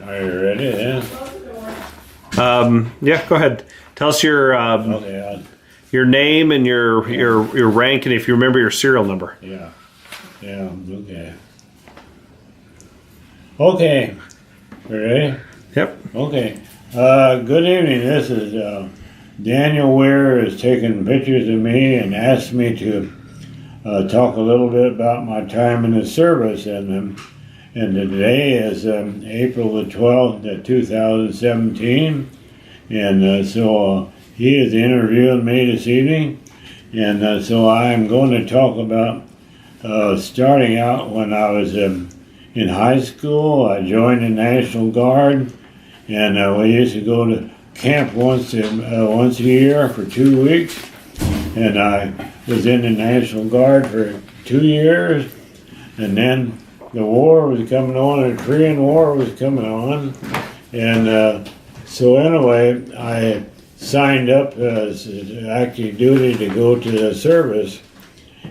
Are you ready? Yeah. Yeah, go ahead. Tell us your your name and your rank, and if you remember your serial number. Yeah. Yeah. Okay. Okay. You ready? Yep. Okay. Good evening. This is Daniel Weir is taking pictures of me and asked me to talk a little bit about my time in the service, and today is April the 12th, 2017, and so he is interviewing me this evening, and so I'm going to talk about starting out when I was in high school. I joined the National Guard, and we used to go to camp once a year for 2 weeks, and I was in the National Guard for 2 years, and then the war was coming on, the Korean War was coming on, and so anyway, I signed up as active duty to go to the service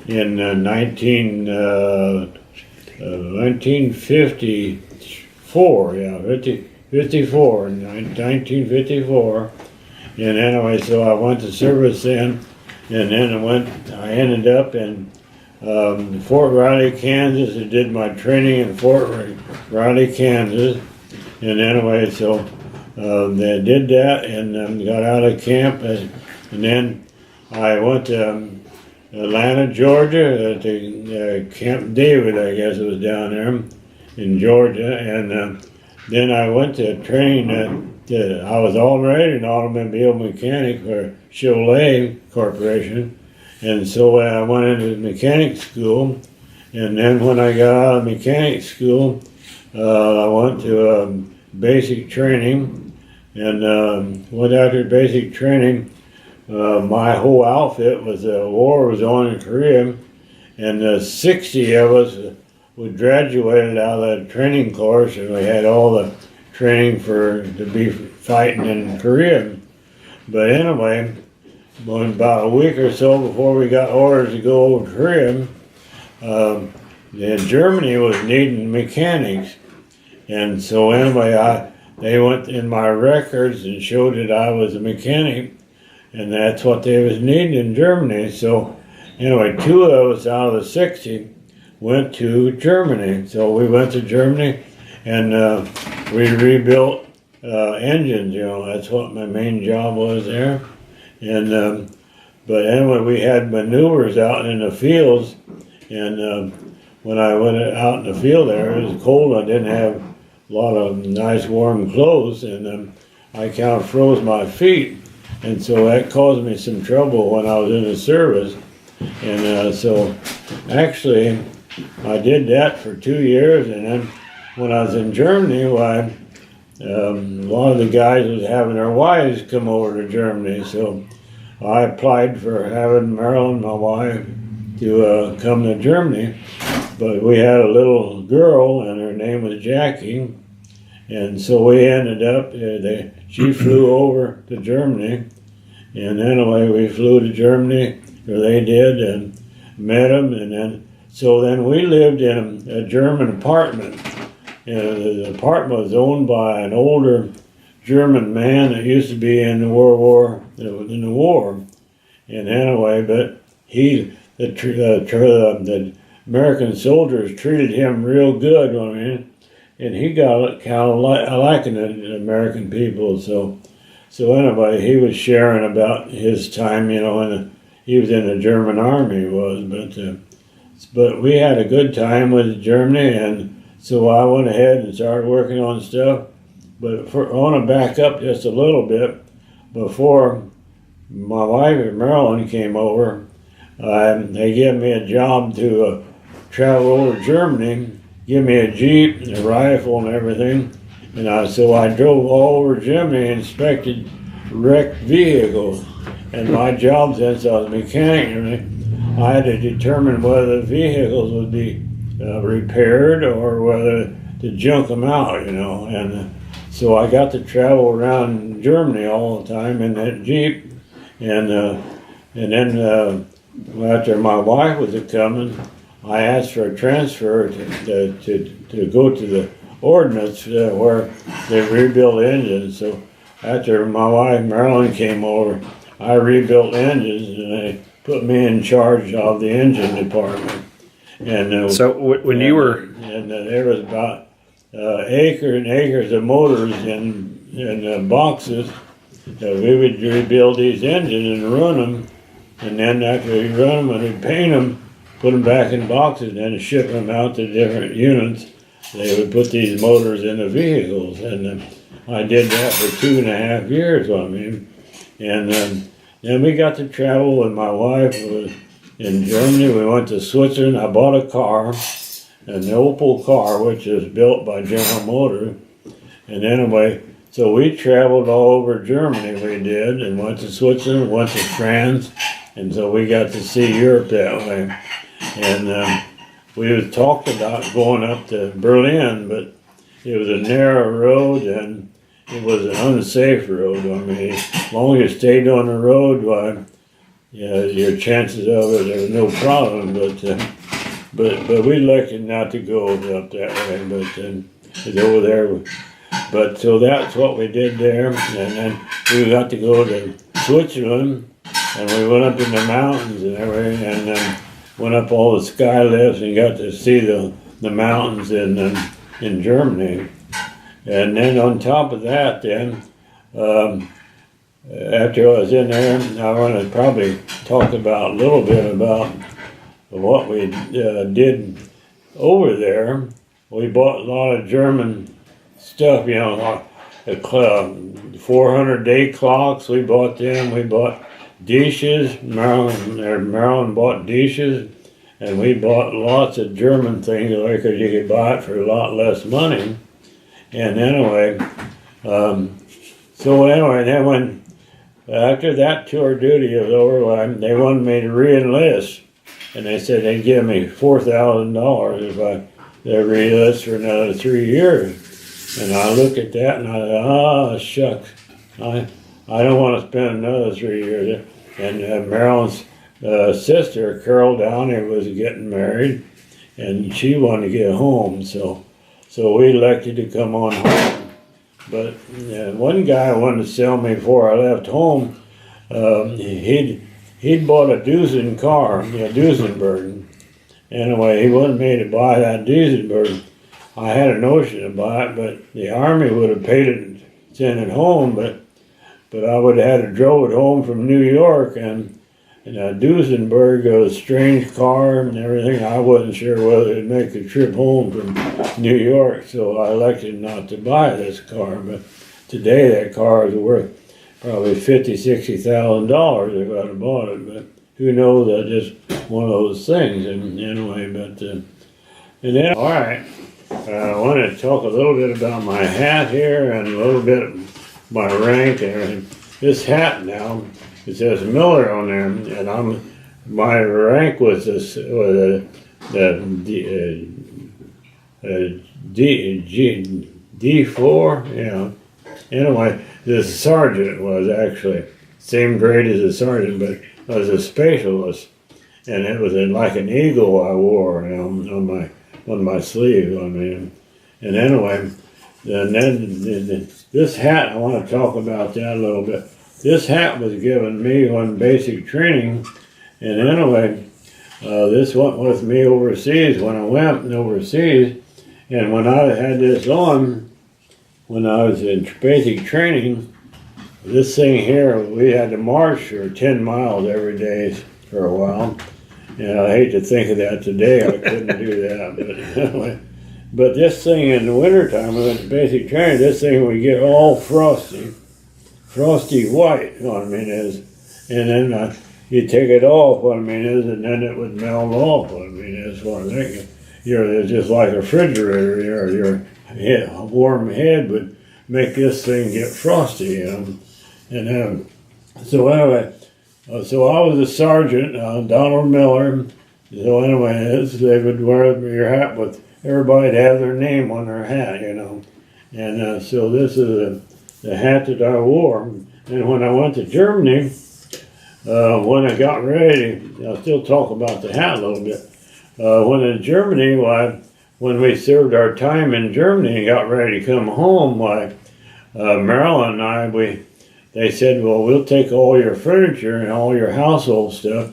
in 1954, 1954, and anyway, so I went to service then, and then I ended up in Fort Riley, Kansas. I did my training in Fort Riley, Kansas, and anyway, so they did that and got out of camp, and then I went to Atlanta, Georgia, to Camp David, I guess it was down there in Georgia, and then I went to train. I was already an automobile mechanic for Chevrolet Corporation, and so I went into mechanic school, and then when I got out of mechanic school, I went to basic training, and went after basic training. My whole outfit was war was on in Korea, and 60 of us we graduated out of that training course, and we had all the training to be fighting in Korea. But anyway, about a week or so before we got orders to go over to Korea, Germany was needing mechanics, and so anyway, they went in my records and showed that I was a mechanic, and that's what they was needing in Germany. So anyway, 2 of us out of the 60 went to Germany. So we went to Germany, and we rebuilt engines. That's what my main job was there. And but anyway, we had maneuvers out in the fields, and when I went out in the field there, it was cold. I didn't have a lot of nice warm clothes, and I kind of froze my feet, and so that caused me some trouble when I was in the service. And so actually I did that for 2 years, and then when I was in Germany, a lot of the guys was having their wives come over to Germany, so I applied for having Marilyn, my wife, to come to Germany. But we had a little girl, and her name was Jackie, and so we ended up, she flew over to Germany, and anyway, we flew to Germany, or they did, and met them, and then we lived in a German apartment, and the apartment was owned by an older German man that used to be in the war, and anyway, but the American soldiers treated him real good, and he got kind of liking the American people. So anyway, he was sharing about his time, and he was in the German army, but we had a good time with Germany, and so I went ahead and started working on stuff. But I want to back up just a little bit. Before my wife Marilyn came over, they gave me a job to travel over Germany, give me a Jeep, and a rifle and everything. And so I drove all over Germany and inspected wrecked vehicles. And my job, since I was a mechanic, I had to determine whether the vehicles would be repaired or whether to junk them out, And so I got to travel around Germany all the time in that Jeep. And then after my wife was coming, I asked for a transfer to go to the ordnance where they rebuilt engines. So after my wife Marilyn came over, I rebuilt engines, and they put me in charge of the engine department. And So when you were, and there was about acres and acres of motors in boxes. We would rebuild these engines and run them, and then after we run them and we paint them, put them back in boxes, and then ship them out to different units. They would put these motors in the vehicles, and I did that for 2.5 years. And then we got to travel with my wife. In Germany, we went to Switzerland. I bought a car, an Opel car, which is built by General Motors. And anyway, so we traveled all over Germany, we did, and went to Switzerland, went to France, and so we got to see Europe that way. And we had talked about going up to Berlin, but it was a narrow road and it was an unsafe road. As long as you stayed on the road, why, yeah, your chances of it, there was no problem. But we elected not to go up that way. But it's over there. But so that's what we did there, and then we got to go to Switzerland, and we went up in the mountains and everything, and then went up all the sky lifts and got to see the mountains in Germany. And then on top of that, then after I was in there, I want to probably talk about a little bit about what we did over there. We bought a lot of German stuff, 400-day clocks, we bought them. We bought dishes. Marilyn bought dishes, and we bought lots of German things because you could buy it for a lot less money. And anyway, then when after that tour duty was over, they wanted me to re-enlist, and they said they'd give me $4,000 if I re-enlist for another 3 years. And I looked at that and I thought, shucks, I don't want to spend another 3 years. And Marilyn's sister, Carol Downey, was getting married, and she wanted to get home, so we elected to come on home. But one guy wanted to sell me before I left home. He'd bought a Duesenberg car, Duesenberg. Anyway, he wanted me to buy that Duesenberg. I had a notion to buy it, but the Army would have paid it and sent it home, but I would have had to drove it home from New York, and Duesenberg was a strange car and everything. I wasn't sure whether it'd make the trip home from New York, so I elected not to buy this car. But today that car is worth probably $50,000-$60,000 if I'd have bought it, but who knows, that's just one of those things. And anyway, and then, all right. I want to talk a little bit about my hat here and a little bit my rank and everything. This hat now, it says Miller on there, and my rank was D4, yeah. Anyway, the sergeant was actually same grade as a sergeant, but I was a specialist, and it was like an eagle I wore on my sleeve. And anyway, and then this hat, I want to talk about that a little bit. This hat was given me on basic training, and anyway, this went with me overseas when I went overseas, and when I had this on, when I was in basic training, this thing here, we had to march for 10 miles every day for a while. And I hate to think of that today, I couldn't do that, but anyway. But this thing in the wintertime, when it's basic training, this thing would get all frosty white, you know what I mean, and then you take it off, what I mean is, and then it would melt off, what I mean is, what I'm thinking. It's just like a refrigerator, your warm head would make this thing get frosty, And so anyway, so I was a sergeant, Donald Miller. So anyway, they would wear your hat with everybody'd have their name on their hat, And so this is the hat that I wore. And when I went to Germany, when I got ready, I'll still talk about the hat a little bit. When in Germany, when we served our time in Germany and got ready to come home, Marilyn and I, they said, well, we'll take all your furniture and all your household stuff.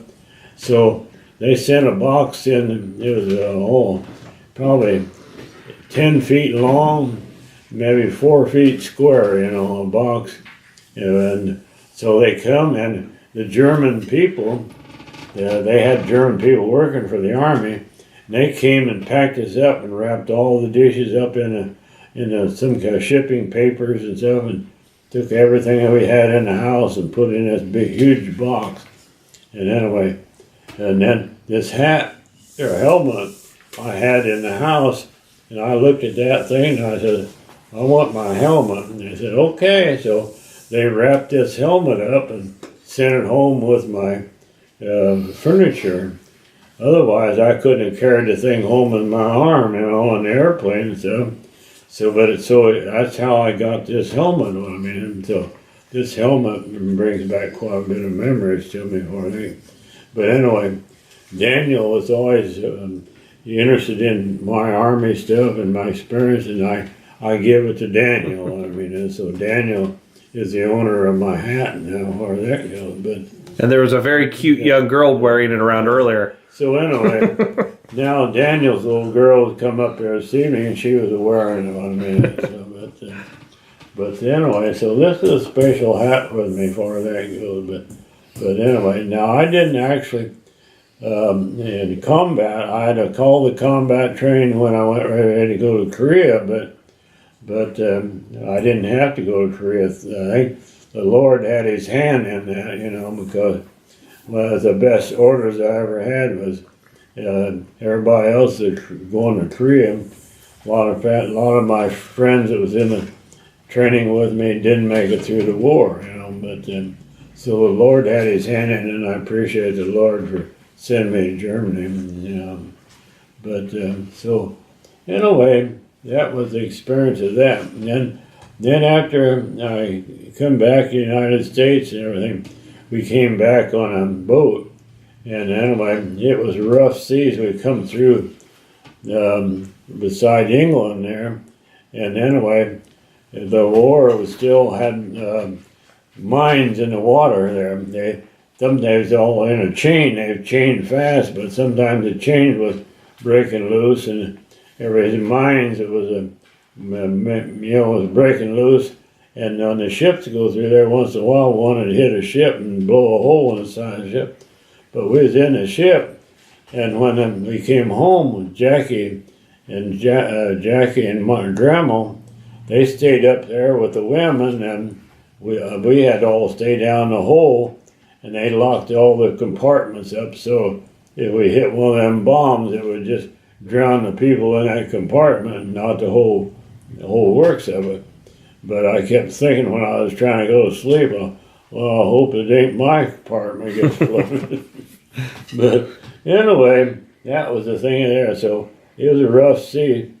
So they sent a box in. It was probably 10 feet long, maybe 4 feet square, a box. And so they come, and the German people, they had German people working for the army, and they came and packed us up and wrapped all the dishes up in some kind of shipping papers and stuff, and took everything that we had in the house and put it in this big, huge box. And anyway, and then this hat or helmet I had in the house, and I looked at that thing and I said, I want my helmet. And they said, okay. So they wrapped this helmet up and sent it home with my furniture. Otherwise, I couldn't have carried the thing home in my arm, on the airplane and stuff. So that's how I got this helmet on me. And so this helmet brings back quite a bit of memories to me for me. But anyway, Daniel was always interested in my army stuff and my experience, and I give it to Daniel. And so Daniel is the owner of my hat and how far that goes. And there was a very cute young girl wearing it around earlier. So anyway, now Daniel's little girl had come up there this evening, and she was wearing it on me. So, but anyway, so this is a special hat with me for that goes. But anyway, now I didn't actually in combat. I had to call the combat training when I went ready to go to Korea, but I didn't have to go to Korea. I think the Lord had His hand in that, because one of the best orders I ever had was everybody else that's going to Korea. A lot of my friends that was in the training with me didn't make it through the war, But so the Lord had His hand in it, and I appreciate the Lord for sending me to Germany. But so anyway, that was the experience of that. And then after I come back to the United States and everything, we came back on a boat, and anyway, it was rough seas. We come through beside England there, and anyway, the war was still had mines in the water there. Sometimes all in a chain. They chained fast, but sometimes the chain was breaking loose, and there was mines. It was was breaking loose. And on the ships go through there once in a while, one would hit a ship and blow a hole in the side of the ship. But we was in the ship, and when we came home with Jackie and Martin Dremel, they stayed up there with the women, and we had all stay down the hole, and they locked all the compartments up. So if we hit one of them bombs, it would just drown the people in that compartment, not the whole works of it. But I kept thinking when I was trying to go to sleep, well, I hope it ain't my apartment gets flooded. But anyway, that was the thing there. So it was a rough sea.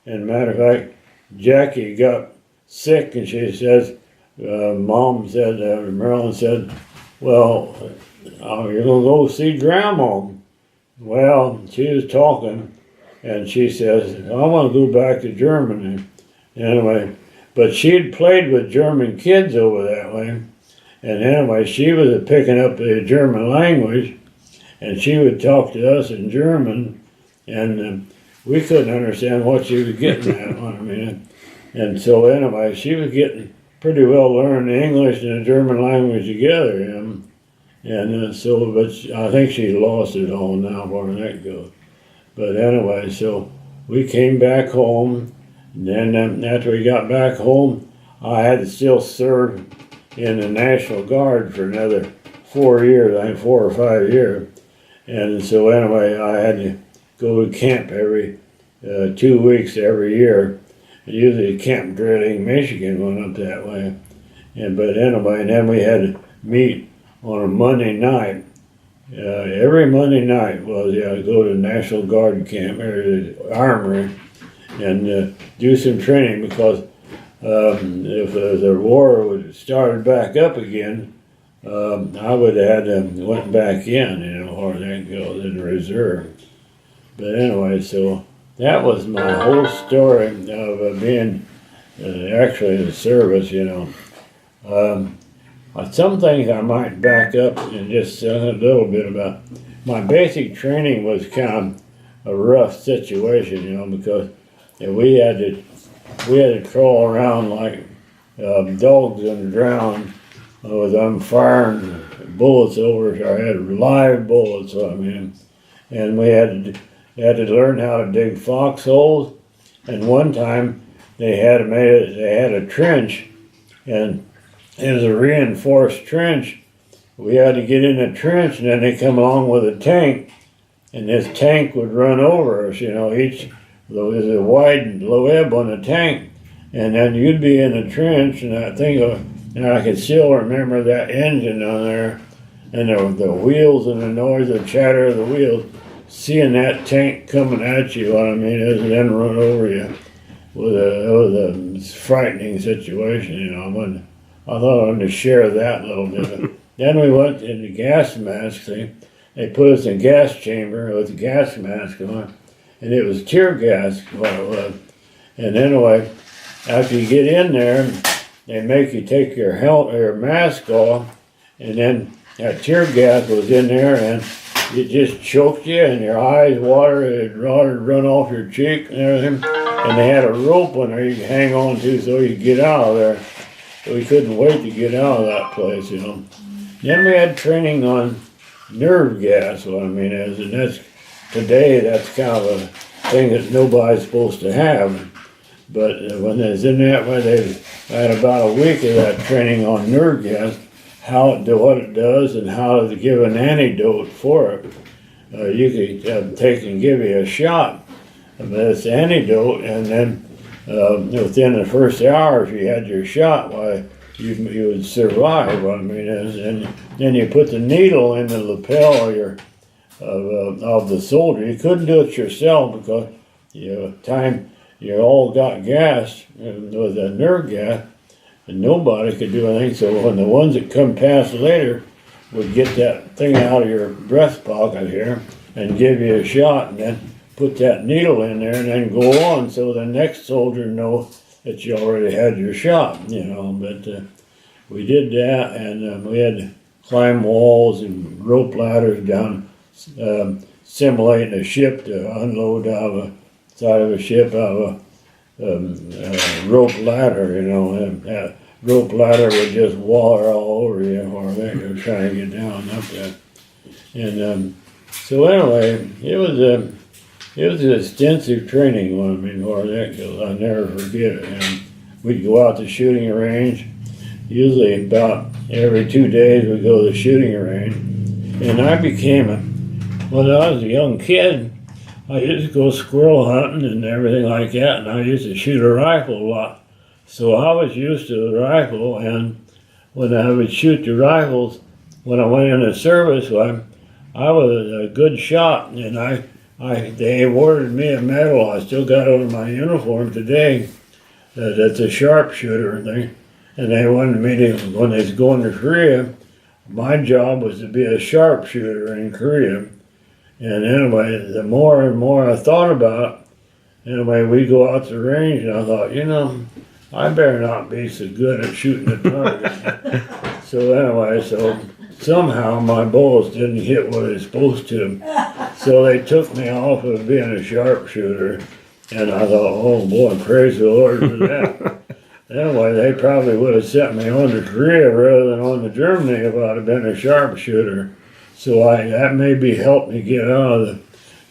And matter of fact, Jackie got sick, and she says, Marilyn said, well, you're going to go see Grandma. Well, she was talking, and she says, I want to go back to Germany. Anyway, but she'd played with German kids over that way. And anyway, she was picking up the German language, and she would talk to us in German, and we couldn't understand what she was getting at. And so anyway, she was getting pretty well learned the English and the German language together. But I think she lost it all now where that goes. But anyway, so we came back home. And then after we got back home, I had to still serve in the National Guard for another 4 years, I think 4 or 5 years. And so anyway, I had to go to camp every 2 weeks every year. Usually Camp Drilling, Michigan went up that way. But anyway, and then we had to meet on a Monday night. Every Monday night was go to National Guard camp, or the armory, and do some training, because if the war would started back up again, I would have had went back in, or that goes in reserve. But anyway, so that was my whole story of being actually in the service, you know. Some things I might back up and just say a little bit about. My basic training was kind of a rough situation, you know, because we had to crawl around like dogs in the ground with them firing bullets over. I had live bullets, I mean, and we had to learn how to dig foxholes. And one time they had a trench, and it was a reinforced trench. We had to get in the trench, and then they come along with a tank, and this tank would run over us. You know, there's a wide low ebb on the tank, and then you'd be in the trench, and and I can still remember that engine on there, and the wheels and the noise, the chatter of the wheels. Seeing that tank coming at you, I mean, and then run over you, it was a frightening situation. You know, I thought I wanted to share that a little bit. Then we went in the gas mask thing. They put us in a gas chamber with a gas mask on, and it was tear gas, what it was. And anyway, after you get in there, they make you take your mask off, and then that tear gas was in there, and it just choked you, and your eyes water run off your cheek and everything. And they had a rope on there you could hang on to so you could get out of there. So we couldn't wait to get out of that place, you know. Then we had training on nerve gas, what I mean is, and today that's kind of a thing that nobody's supposed to have. But when they was in that way, they had about a week of that training on nerve gas, what it does and how to give an antidote for it. You could take and give you a shot of this antidote, and then within the first hours you had your shot, why you would survive. I mean, and then you put the needle in the lapel of the soldier. You couldn't do it yourself because you all got gas with the nerve gas, and nobody could do anything. So when the ones that come past later would get that thing out of your breast pocket here and give you a shot, and then put that needle in there and then go on, so the next soldier know that you already had your shot, you know. But we did that, and we had to climb walls and rope ladders down, simulating a ship to unload out of a side of a ship out of a rope ladder, you know. And that rope ladder would just water all over you or you're trying to get down up there. And so anyway, it was an extensive training, I mean, for that, because I'll never forget it. And we'd go out to shooting range. Usually about every 2 days we'd go to the shooting range. And when I was a young kid, I used to go squirrel hunting and everything like that, and I used to shoot a rifle a lot. So I was used to the rifle, and when I would shoot the rifles, when I went in the service, I was a good shot, and they awarded me a medal. I still got it on my uniform today. That's a sharpshooter thing. And they wanted me to, when I was going to Korea, my job was to be a sharpshooter in Korea. And anyway, the more and more I thought about it, anyway, we go out to the range, and I thought, you know, I better not be so good at shooting the target. So anyway, somehow my bullets didn't hit what they were supposed to. So they took me off of being a sharpshooter, and I thought, oh boy, praise the Lord for that. Anyway, they probably would have sent me on to Korea rather than on to Germany if I'd have been a sharpshooter. So that maybe helped me get out of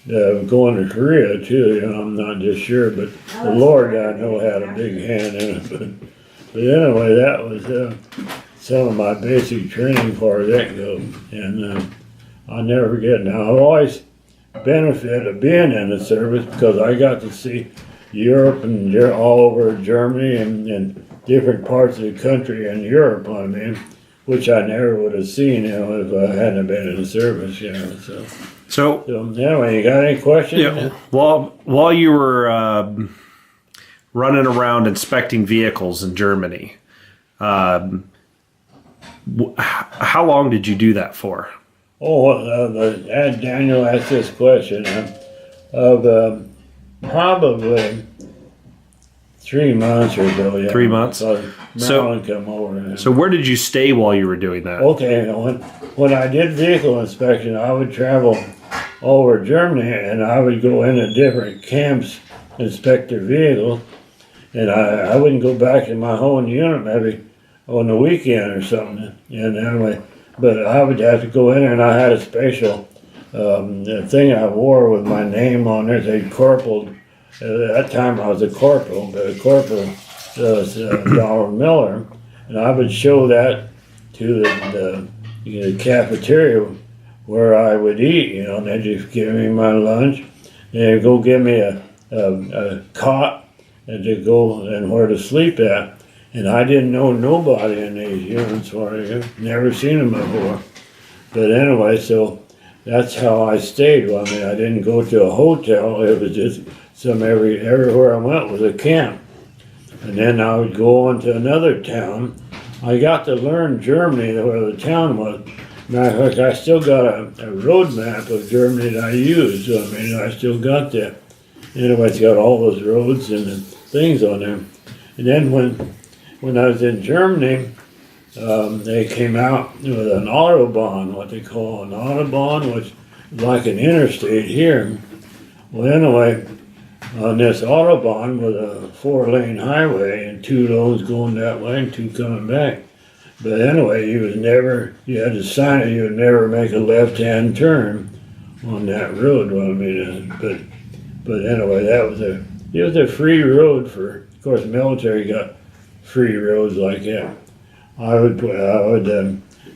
going to Korea too. You know, I'm not just sure, but the Lord I know had a big hand in it. But anyway, that was some of my basic training for that goes, and I'll never forget. Now I've always benefited of being in the service because I got to see Europe and all over Germany and different parts of the country in Europe, I mean, which I never would have seen, you know, if I hadn't been in the service, you know. So anyway, you got any questions? Yeah. While you were running around inspecting vehicles in Germany, how long did you do that for? Daniel asked this question Probably 3 months or so. Yeah. 3 months? So So- Marilyn come over. So where did you stay while you were doing that? Okay, when I did vehicle inspection, I would travel over Germany and I would go into different camps, inspect their vehicles, and I wouldn't go back to my home unit maybe on the weekend or something. And anyway, but I would have to go in there, and I had a special thing I wore with my name on there. They corporal. At that time I was a corporal, but a corporal was Donald Miller, and I would show that to the cafeteria where I would eat, and they'd just give me my lunch. They'd go give me a cot and to go and where to sleep at. And I didn't know nobody in these units, never seen them before. But anyway, so that's how I stayed. Well, I mean, I didn't go to a hotel. It was just everywhere I went was a camp. And then I would go on to another town. I got to learn Germany, where the town was. Matter of fact, I still got a road map of Germany that I used. So, I mean, I still got that. Anyway, it's got all those roads and the things on there. And then when I was in Germany, they came out with an Autobahn, what they call an Autobahn, which is like an interstate here. Well, anyway, on this Autobahn was a 4-lane highway and 2 lanes going that way and 2 coming back. But anyway, you had to sign it, you would never make a left-hand turn on that road. Well, I mean, but anyway, it was a free road of course, military got free roads like that. I would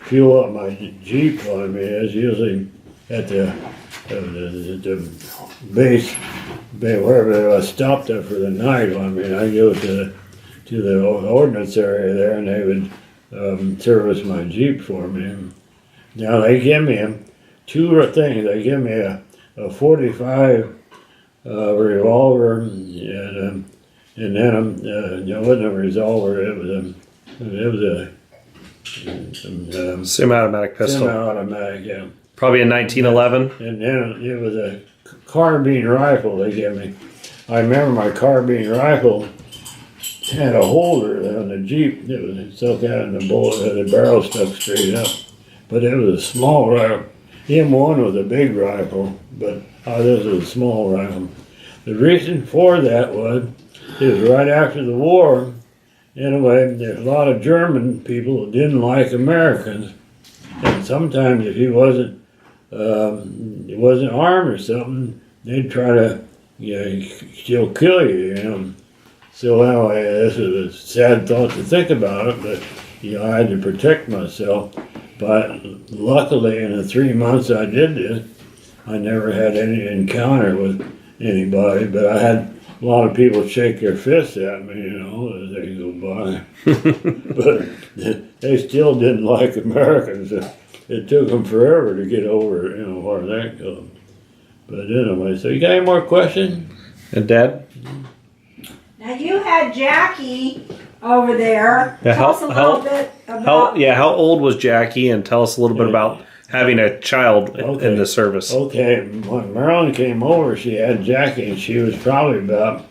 fuel up my Jeep. I mean, it's usually at the base, wherever I stopped there for the night. I mean, I go to the ordnance area there, and they would service my Jeep for me. Now they give me 2 things. They give me a 45 revolver, and then it wasn't a revolver. It was a Semi-automatic pistol. semi-automatic, yeah. Probably in 1911. And then it was a carbine rifle they gave me. I remember my carbine rifle had a holder on the Jeep. It was stuck out in the bullet, the barrel stuck straight up. But it was a small rifle. M1 was a big rifle, but this was a small rifle. The reason for that was right after the war. Anyway, there's a lot of German people who didn't like Americans, and sometimes if he wasn't armed or something, they'd try to, still kill you, So anyway, this is a sad thought to think about it, but I had to protect myself. But luckily, in the 3 months I did this, I never had any encounter with anybody, but I had a lot of people shake their fists at me, as they go by. But they still didn't like Americans. It took them forever to get over, where that goes. But anyway, so you got any more questions? And Dad? Now you had Jackie over there. Yeah, Tell us a little bit about. How old was Jackie? And tell us a little bit about having a child in the service. Okay, when Marilyn came over, she had Jackie, and she was probably about,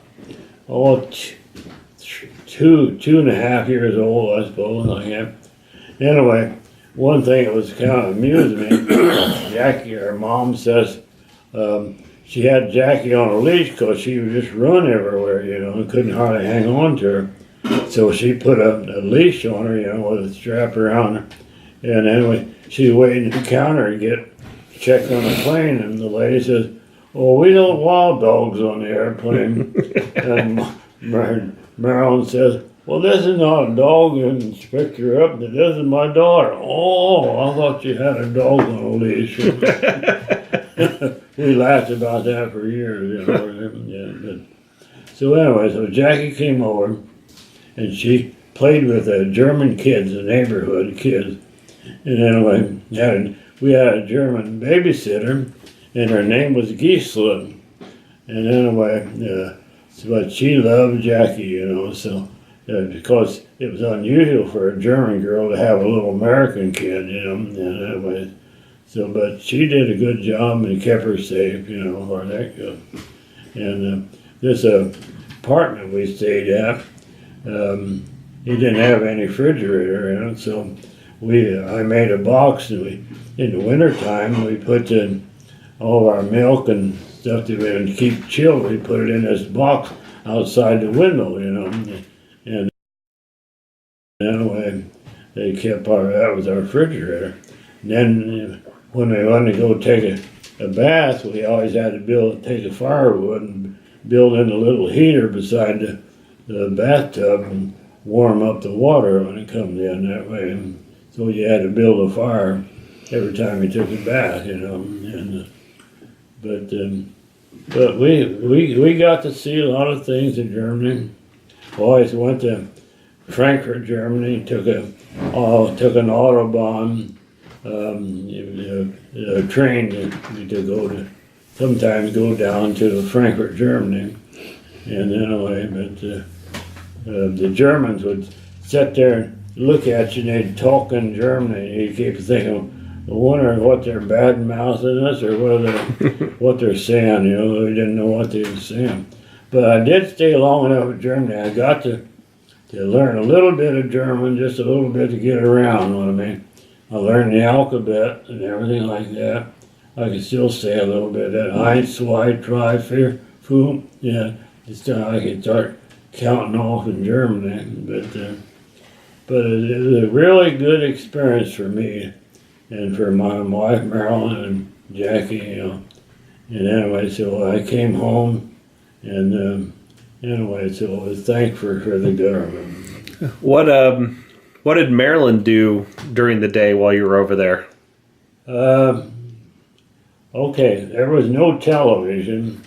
2.5 years old, I suppose, like that. Anyway, one thing that was kind of amused me, Jackie, her mom says, she had Jackie on a leash because she would just run everywhere, and couldn't hardly hang on to her. So she put a leash on her, with a strap around her. And anyway, she's waiting at the counter to get checked on the plane, and the lady says, "Oh, we don't allow dogs on the airplane." And Marilyn says, "Well, this is not a dog," and picked her up, and this is my daughter. "Oh, I thought you had a dog on a leash." We laughed about that for years, So anyway, so Jackie came over, and she played with the German kids, the neighborhood kids. And anyway, we had a German babysitter, and her name was Gisela. And anyway, but she loved Jackie, so because it was unusual for a German girl to have a little American kid, and anyway, but she did a good job and kept her safe, where that goes. And this apartment we stayed at, he didn't have any refrigerator in it, so I made a box, and in the wintertime, we put in all our milk and stuff that we would keep chilled. We put it in this box outside the window, and anyway, they kept that was our refrigerator. And then when we wanted to go take a bath, we always had to take a firewood and build in a little heater beside the bathtub and warm up the water when it comes in that way. And so you had to build a fire every time you took a bath, And but we got to see a lot of things in Germany. Always went to Frankfurt, Germany. Took an Autobahn, a train to sometimes go down to Frankfurt, Germany. And anyway, but the Germans would sit there and look at you, and they'd talk in German, and you keep thinking, wondering what they're bad mouthing us or what they're saying. We didn't know what they were saying. But I did stay long enough in Germany. I got to learn a little bit of German, just a little bit to get around. What I mean, I learned the alphabet and everything like that. I can still say a little bit. That eins, zwei, drei, vier, fünf. Yeah, I can start counting off in German. But it was a really good experience for me. And for my wife, Marilyn, and Jackie, And anyway, so I came home, and anyway, so I was thankful for the government. What did Marilyn do during the day while you were over there? Okay, there was no television.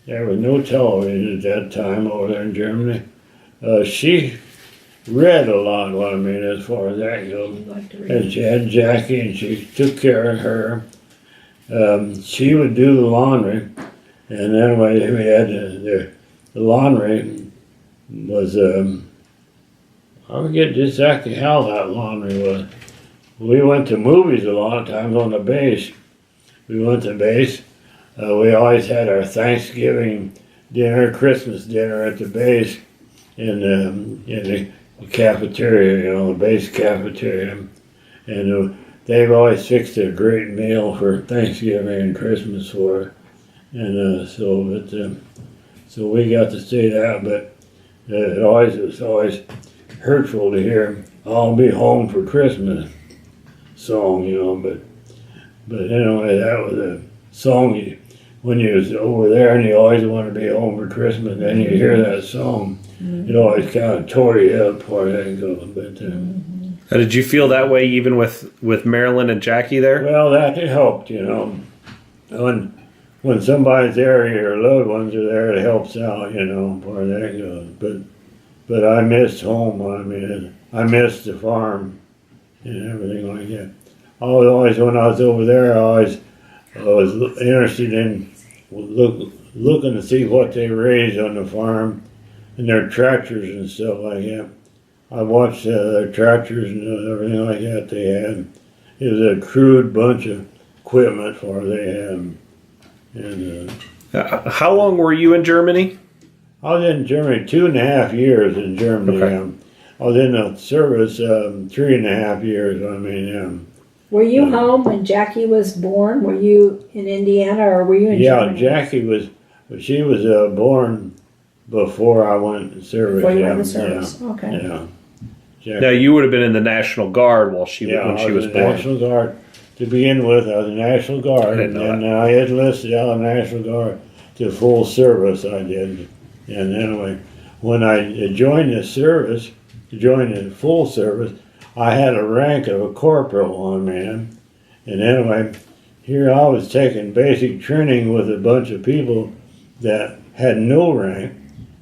There was no television at that time over there in Germany. She read a lot, as far as that goes. And she had Jackie, and she took care of her. She would do the laundry, and anyway, we had the laundry was, I forget exactly how that laundry was. We went to movies a lot of times on the base. We went to base. We always had our Thanksgiving dinner, Christmas dinner at the base in the cafeteria, the base cafeteria, and they've always fixed a great meal for Thanksgiving and Christmas for her. And so we got to see that, but it was always hurtful to hear "I'll be home for Christmas" song, but anyway, that was a song when you was over there and you always want to be home for Christmas, and then you hear that song. It always kind of tore you up for that goes. But Did you feel that way even with Marilyn and Jackie there? well, that helped, When somebody's there, your loved ones are there, it helps out, for that goes. But I missed home. I missed the farm and everything like that. Always when I was over there, I was interested in looking to see what they raised on the farm and their tractors and stuff like that. I watched their tractors and everything like that they had. It was a crude bunch of equipment for they had. And how long were you in Germany? I was in Germany 2.5 years in Germany. Okay. I was in the service 3.5 years. Were you home when Jackie was born? Were you in Indiana or were you in Germany? Jackie was born before I went in service. Before you went in service. Okay. Yeah. Jackie. Now you would have been in the National Guard when she was born. National Guard. To begin with, I was in the National Guard, I didn't know and I enlisted out of the National Guard to full service. I did, and anyway, when I joined the full service, I had a rank of a corporal on me, and anyway, here I was taking basic training with a bunch of people that had no rank.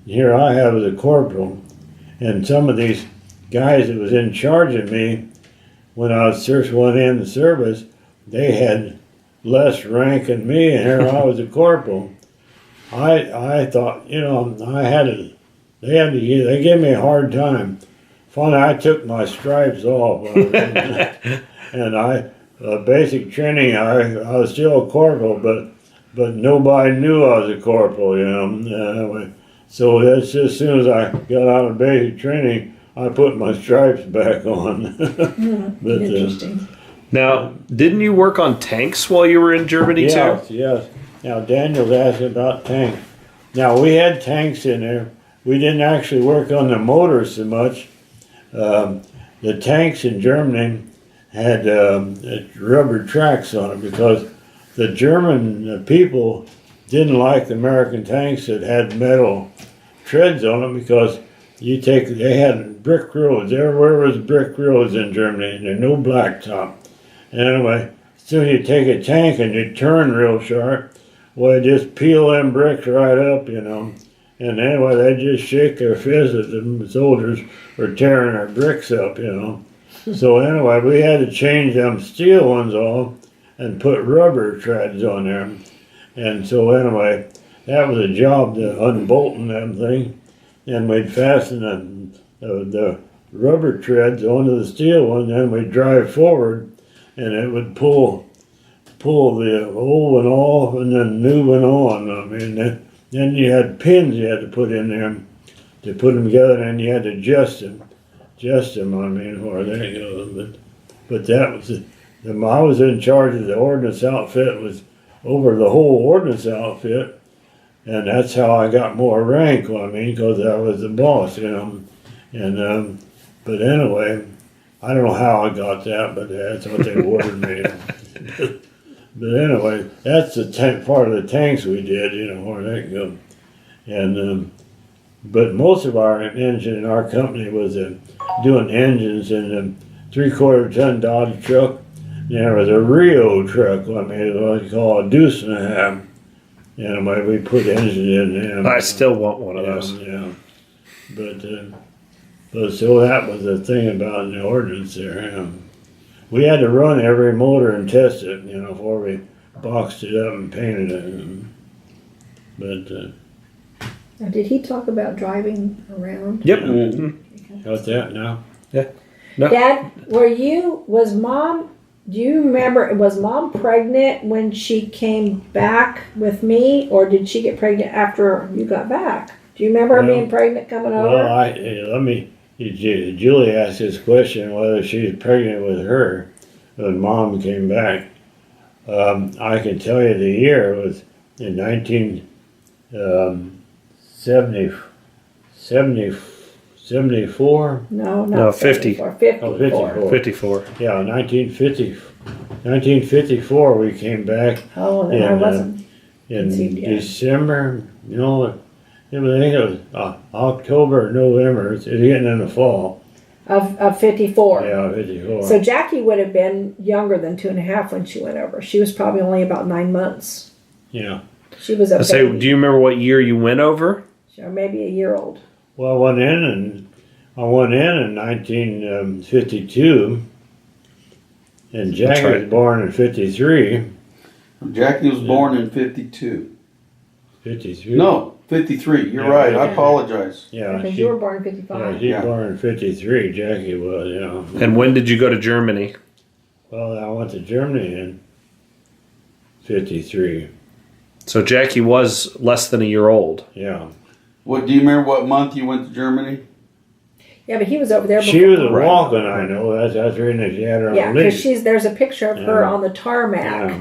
Here I have as a corporal, and some of these guys that was in charge of me when I was first went in the service, they had less rank than me, and here I was a corporal. I thought, they gave me a hard time. Finally, I took my stripes off, and basic training, I was still a corporal, but but nobody knew I was a corporal, you know. So that's as soon as I got out of basic training, I put my stripes back on. But, Interesting. Now, didn't you work on tanks while you were in Germany yes, too? yes. Now Daniel's asking about tanks. Now we had tanks in there. We didn't actually work on the motors so much. The tanks in Germany had rubber tracks on them because the German people didn't like the American tanks that had metal treads on them because they had brick roads. Everywhere was brick roads in Germany, and there's no blacktop. Anyway, as soon as you take a tank and you turn real sharp, well, you just peel them bricks right up, you know. And anyway, they just shake their fists at the soldiers for tearing our bricks up, you know. So anyway, we had to change them steel ones off and put rubber treads on there. And so anyway, that was a job to unbolting them thing. And we'd fasten the rubber treads onto the steel one, then we'd drive forward, and it would pull the old one off and then new one on. I mean, then you had pins you had to put in there to put them together, and you had to adjust them. I mean, where they go. But that was I was in charge of the ordnance outfit. Was over the whole ordnance outfit, and that's how I got more rank. I mean, because I was the boss, you know. And but anyway, I don't know how I got that, but that's what they ordered me. But anyway, that's the part of the tanks we did, you know, where they go. And but most of our engine in our company was doing engines in a 3/4 ton Dodge truck. There was a Rio truck, I mean, what you call a deuce and a half. Anyway, we put engine in them. I still want one of Yeah, those. yeah. But so that was the thing about the ordnance there. We had to run every motor and test it, you know, before we boxed it up and painted it. But Now, did he talk about driving around? Yep. got that now? Dad, do you remember, was Mom pregnant when she came back with me, or did she get pregnant after you got back? Do you remember her Well- being pregnant coming over? Well, Julie asked this question whether she was pregnant with her when Mom came back. I can tell you the year was in 1974. No, No, not 50. 74, 54. Oh, 54. 54. Yeah, 1954 we came back Oh, then I in, wasn't. in Conceived, yeah. December. You know, I think it was October or November. It's getting in the fall. Of 54. Yeah, 54. So Jackie would have been younger than 2.5 when she went over. She was probably only about 9 months. Yeah. She was a I say, baby. do you remember what year you went over? Or maybe a year old. Well, I went in in 1952, and Jackie That's right. was born in 53. Jackie was born in 52. 53. No, 53. You're Yeah, right. I yeah. apologize. Yeah, Because she, you were born in yeah, 55. she Yeah. was born in 53. Jackie was, yeah. And when did you go to Germany? Well, I went to Germany in 53. So Jackie was less than a year old. Yeah. What do you remember? What month you went to Germany? Yeah, but he was over there before. She was a Right. walking, I know. That's the reason that she had her on Yeah, a because leash. there's a picture of her Yeah. on the tarmac Yeah.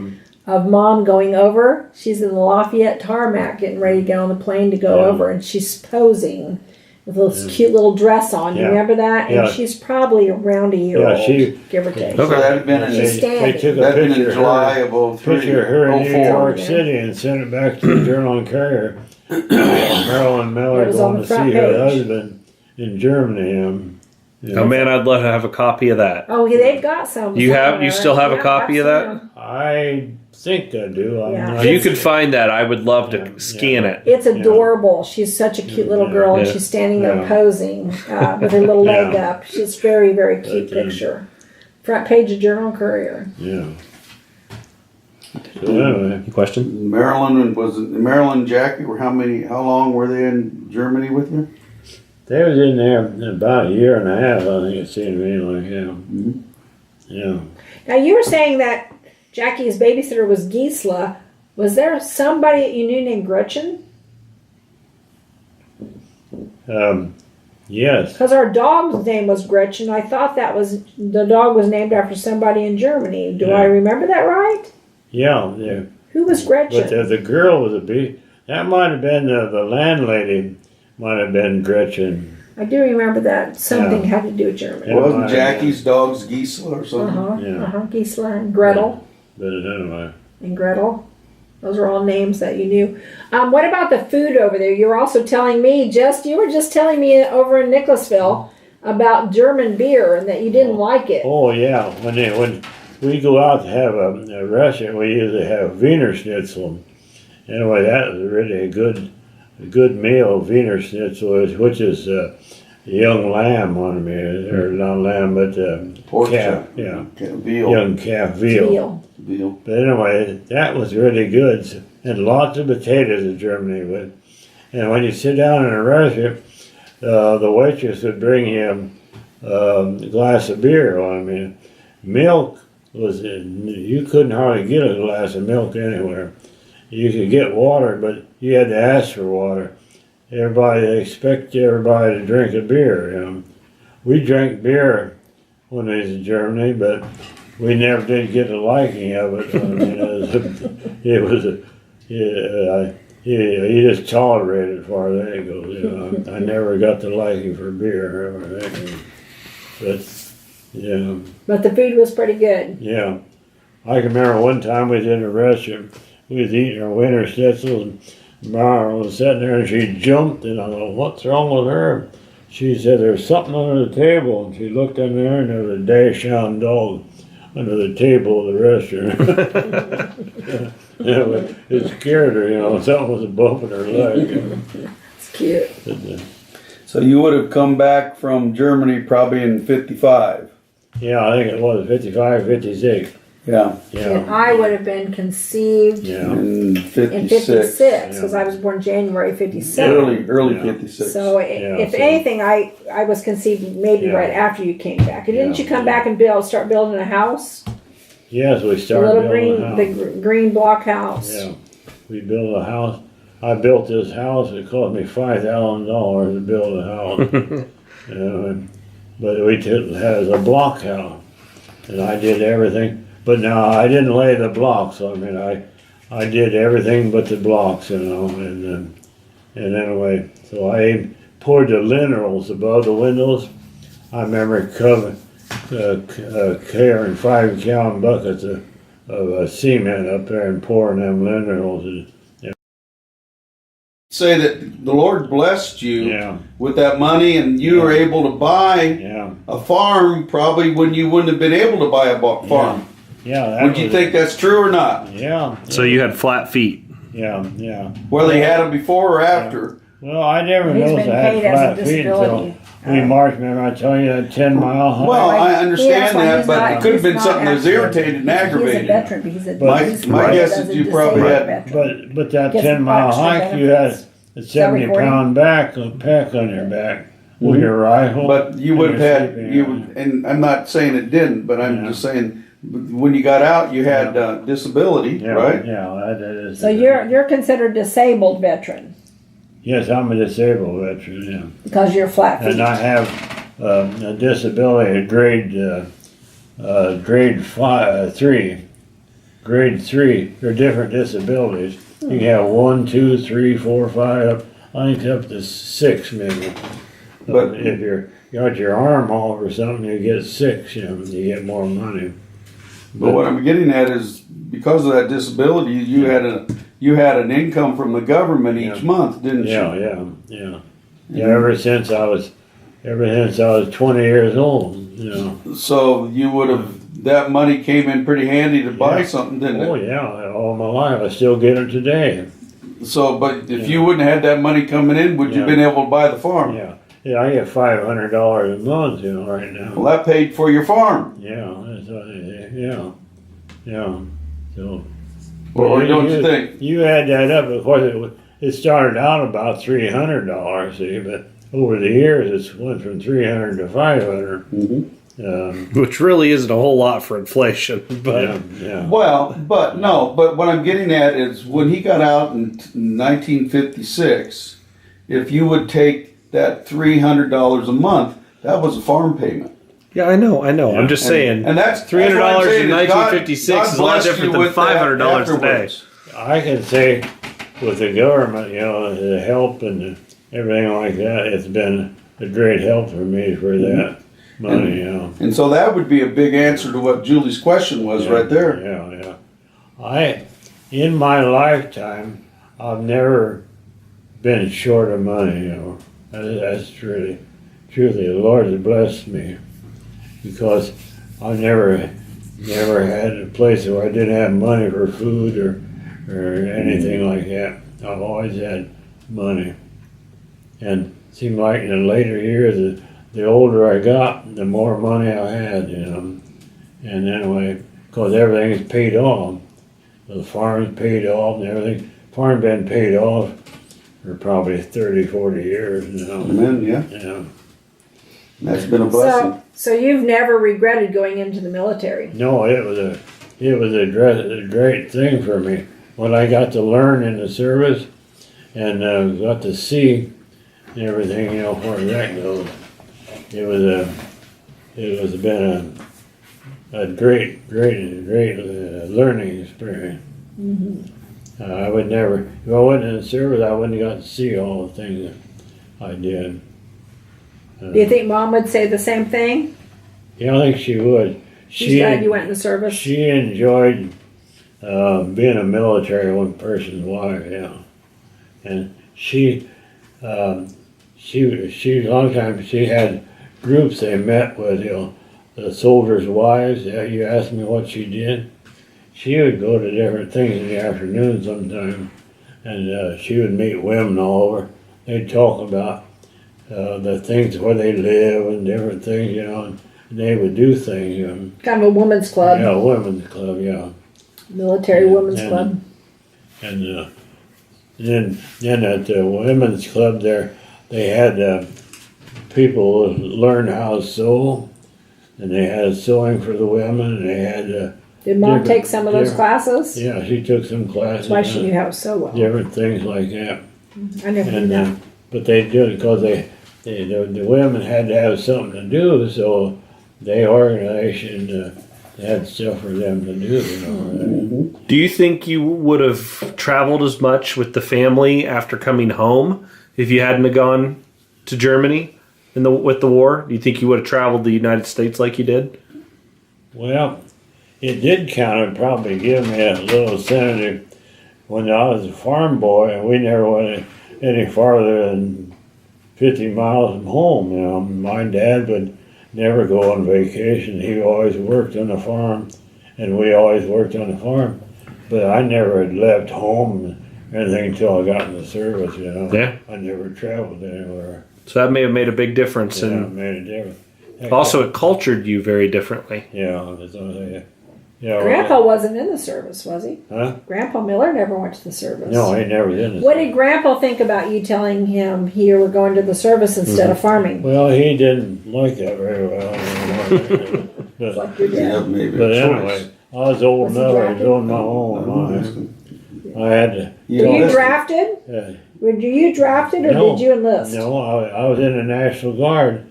of Mom going over. She's in the Lafayette tarmac getting ready to get on the plane to go Yeah. over, and she's posing with a little cute little dress on. You Yeah. remember that? And Yeah. she's probably around a year Yeah, old, she- give or take. Okay. So that had been in, She's standing. They took a that'd been picture in July of of her, 03. picture of her in New 04. York Yeah. City and sent it back to the Journal and Courier. Marilyn Miller It was on going the to see front her page. husband in Germany. Oh man, I'd love to have a copy of that. Oh, yeah, they've got some. You have- somewhere. you still have a Yeah, copy of I've that? seen them. I think I do. I'm Yeah. not If you It's- could find that, I would love to Yeah, scan yeah. it. It's adorable. She's such a cute little girl, and Yeah. she's standing there Yeah. posing with her little leg Yeah. up. She's very, very cute But, picture. Front page of Journal and Courier. Yeah. So anyway, Question? Marilyn and Jackie were how long were they in Germany with you? they was in there about a year and a half. I think it seemed to me like yeah. Now you were saying that Jackie's babysitter was Gisela. Was there somebody that you knew named Gretchen? Yes. Because our dog's name was Gretchen. I thought the dog was named after somebody in Germany. Do I remember that right? Yeah. Yeah. Who was Gretchen? But the girl was a bee. That might have been the landlady. Might have been Gretchen. I do remember that something had to do with Germany. Yeah. Wasn't Jackie's dog's Gisela or something? Yeah. Gisela and Gretel. But anyway. And Gretel. Those are all names that you knew. What about the food over there? You were also telling me, you were just telling me over in Nicholasville about German beer and that you didn't like it. Oh yeah. When we go out to have a restaurant, we usually have Wiener Schnitzel. Anyway, that was really a good meal. Wiener Schnitzel, which is young lamb on me, or not lamb, but Pork calf. chop. Yeah, Veal. young calf veal. Veal. But anyway, that was really good, and lots of potatoes in Germany. And when you sit down in a restaurant, the waitress would bring you a glass of beer. I mean, milk you couldn't hardly get a glass of milk anywhere. You could get water, but you had to ask for water. They expect everybody to drink a beer. We drank beer when we was in Germany, but we never did get the liking of it. I mean, you just tolerate it as far as that goes. I never got the liking for beer or anything. But, yeah. But the food was pretty good. Yeah. I can remember one time we was in a restaurant, we was eating our winter schnitzel, and Mara was sitting there and she jumped, and I thought, what's wrong with her? She said, there's something under the table, and she looked in there and there was a Dachshund dog under the table of the restaurant. It scared her, something was bumping her leg. It's cute. So you would have come back from Germany probably in 55. Yeah, I think it was 55, 56. Yeah. And I would have been conceived Yeah. In in 56. 56 because I was born January 57. Early Yeah. 56. So Yeah, if so- anything, I was conceived maybe Yeah. right after you came back. And didn't Yeah. you come back and start building a house? Yes, we The started little building a house. the green block house. Yeah, we built a house. I built this house. It cost me $5,000 to build a house. But had a block house, and I did everything. But now I didn't lay the blocks. I mean, I did everything but the blocks, And anyway, so I poured the linerals above the windows. I remember carrying 5-gallon buckets of cement up there and pouring them linerals. Say that the Lord blessed you Yeah, with that money and you were able to buy yeah, a farm probably when you wouldn't have been able to buy a farm. yeah. that Would you was- think that's true or not? Yeah. So you had flat feet. Yeah. Whether you had them before or after? Well, I never He's noticed been I had paid as a flat feet until disability. we marched. Remember, I tell you that 10-mile hike. Well, I That's understand why that, he's but not- it could have he's been not something that was actually- irritating and He's a aggravating. veteran because he's My guess is you probably had- but that Gets 10-mile extra hike, you had benefits. a that recording? 70-pound pack on your back with your rifle. But you and would have your had, sleeping bag. and I'm not saying it didn't, but I'm Yeah. just saying when you got out, you had disability, Yeah, right? Yeah, that is. So you're considered disabled veteran Yes, I'm a disabled veteran. Yeah. because you're flat feet. And I have a disability, a grade 3. Grade 3. There are different disabilities. You can have 1, 2, 3, 4, 5, I think up to 6 maybe. But- If you got your arm off or something, you get 6. You get more money. But what I'm getting at is because of that disability, you had an income from the government each month, didn't you? Yeah. Ever since I was 20 years old. So you would have that money came in pretty handy to buy Yeah. something, didn't Oh it? yeah, all my life. I still get it today. So, but if you wouldn't have had that money coming in, would you Yeah. have been able to buy the farm? Yeah, I get $500 a month, right now. Well, that paid for your farm. Yeah, yeah. So, Or don't you think? You add that up? Of course, it started out about $300. See, but over the years, it's went from 300 to 500. Mm-hmm. Which really isn't a whole lot for inflation, but yeah. Well, but what I'm getting at is when he got out in 1956, if you would take that $300 a month, that was a farm payment. yeah, I know. I'm just saying, And that's $300 that's what I'm saying in is 1956 is a lot blessed different you than with that $500 today. afterwards. I can say with the government, the help and everything like that, it's been a great help for me for that money, And so that would be a big answer to what Julie's question was right there. Yeah. In my lifetime, I've never been short of money, That's truly, the Lord has blessed me because I never had a place where I didn't have money for food or anything like that. I've always had money. And it seemed like in the later years, the older I got, the more money I had, And anyway, because everything's paid off. The farm's paid off and everything. Farm's been paid off for probably 30, 40 years now. Amen, yeah. Yeah. That's been a blessing. So you've never regretted going into the military? No, it was a great thing for me. What I got to learn in the service and got to see everything, where that goes. It was been a great learning experience. Mm-hmm. I would never, if I wasn't in the service, I wouldn't have got to see all the things that I did. Do you think Mom would say the same thing? Yeah, I think she would. She's glad you went in the service. She enjoyed being a military one person's wife, yeah. And she a long time, she had groups they met with, the soldiers' wives. You asked me what she did. She would go to different things in the afternoon sometime, and she would meet women all over. They'd talk about the things where they live and different things, and they would do things. Kind of a women's club. Yeah, women's club, yeah. Military women's club. And then at the women's club there, they had people learn how to sew, and they had sewing for the women, and they had Did Mom take some of those classes? Yeah, she took some classes. That's why she knew how to sew well. Different things like that. I never knew that. But they did it because the women had to have something to do, so they organized and had stuff for them to do. Do you think you would have traveled as much with the family after coming home if you hadn't have gone to Germany with the war? Do you think you would have traveled the United States like you did? Well, it did kind of probably give me a little incentive when I was a farm boy, and we never went any farther than 50 miles from home. My dad would never go on vacation. He always worked on the farm, and we always worked on the farm. But I never had left home or anything until I got in the service. Yeah. I never traveled anywhere. So that may have made a big difference. It And made a difference. also, it cultured you very differently. Yeah, Grandpa wasn't in the service, was he? Huh? Grandpa Miller never went to the service. No, he never did. What did Grandpa think about you telling him you were going to the service instead of farming? Well, he didn't like that very well. but, Like your Yeah, dad. maybe but a anyway, choice. I was old Was he enough. I was drafted? on my own. I had to. Yeah, Were you that's- drafted? Were you drafted or No. did you enlist? No, I was in the National Guard.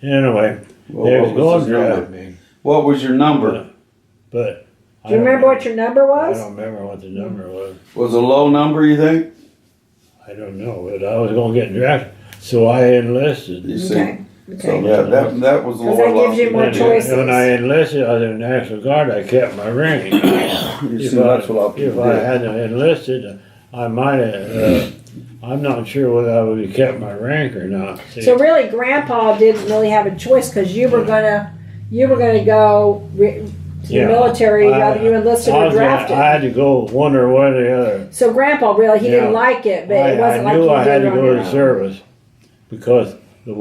Anyway, Well, they was what going was to his draft number? me, What was your number? but Do you remember what your number I was? don't remember what the number was. Was a low number, you think? I don't know, but I was going to get drafted, so I enlisted. You see? Okay. So Okay. that was the Because Lord that gives you more And choices. when I enlisted, I was in the National Guard. I kept my rank. You see, that's what a lot of If people I did. hadn't enlisted, I might have. I'm not sure whether I would have kept my rank or not. See? So really, Grandpa didn't really have a choice because you were gonna go to the Yeah. military whether you enlisted or drafted. I had to go one or one or the other. So Grandpa really he Yeah. didn't like it, but it wasn't I like knew you I had did to it on go your to own. service because the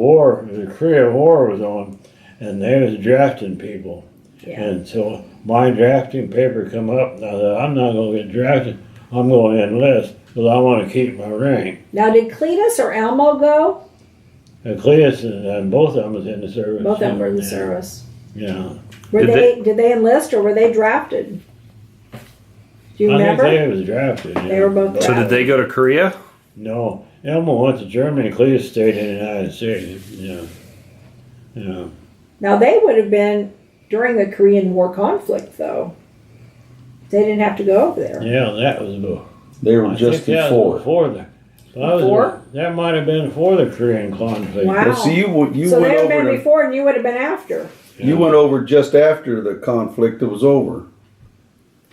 Korea War was on, and they was drafting people. Yeah. And so my drafting paper come up, and I said, I'm not going to get drafted. I'm going to enlist because I want to keep my rank. Now, did Cletus or Elmo go? And Cletus and both of them was in the service. Both of them were in the Yeah. service. Yeah. Did they enlist or were they drafted? Do you I think remember? they was drafted. They were both drafted. So did they go to Korea? No, Elmo went to Germany. Clea stayed in the United States. Yeah. Yeah. Now they would have been during the Korean War conflict, though. They didn't have to go over there. Yeah, that was before. They were I just think that was before. the. That was Before? that might have been before the Korean conflict. Wow. Well, see, you so went they would have been over. before, and you would have been after. You went over just after the conflict was over.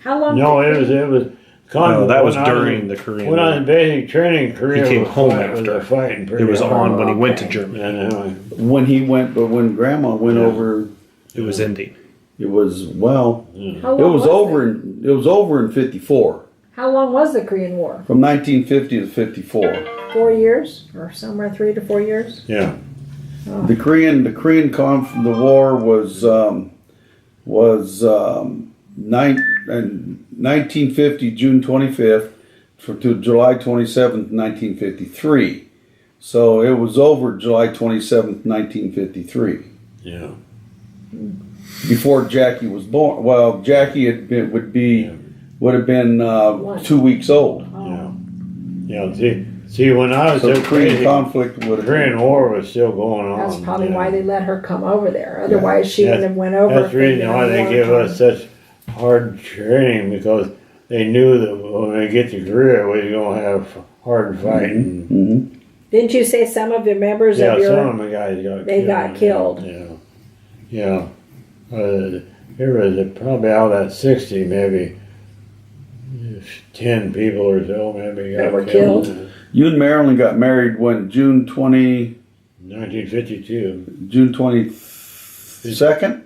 How long? No, did it was. No, that was when I during the Korean When I was War. in basic training, Korea He came was home fight- was after. fighting pretty It was hard. on when he went to Okay. Germany. And, When he went, but when Grandma went Yeah. over, It was ending. it was well. How It long was over. It was over in '54, How long was the Korean War? from 1950 to '54. 4 years, or somewhere 3 to 4 years. yeah. The war was 1950 June 25th to July 27th, 1953. So it was over July 27th, 1953. Yeah. Before Jackie was born. Well, Jackie would have been 2 weeks old. Yeah. Yeah. See, when I was So the so Korean crazy, conflict would the have Korean War was still going on. That's probably yeah. why they let her come over there. Otherwise, she would have went over. That's if the they'd reason been why on they war give time. us such hard training, because they knew that when we get to Korea, we're gonna have hard fighting. Mm-hmm. Didn't you say some of the members Yeah, of your? some of the guys got They killed. got killed. Yeah. There was probably out of that 60, maybe 10 people or so, maybe That got were killed? You and Marilyn got married when June 1952. 22nd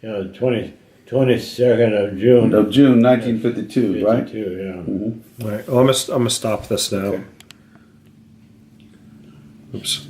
Yeah, 22nd of June. of June 1952, right? 52, yeah. Mhm. All right. Well, I'm gonna stop this now. Okay. Oops.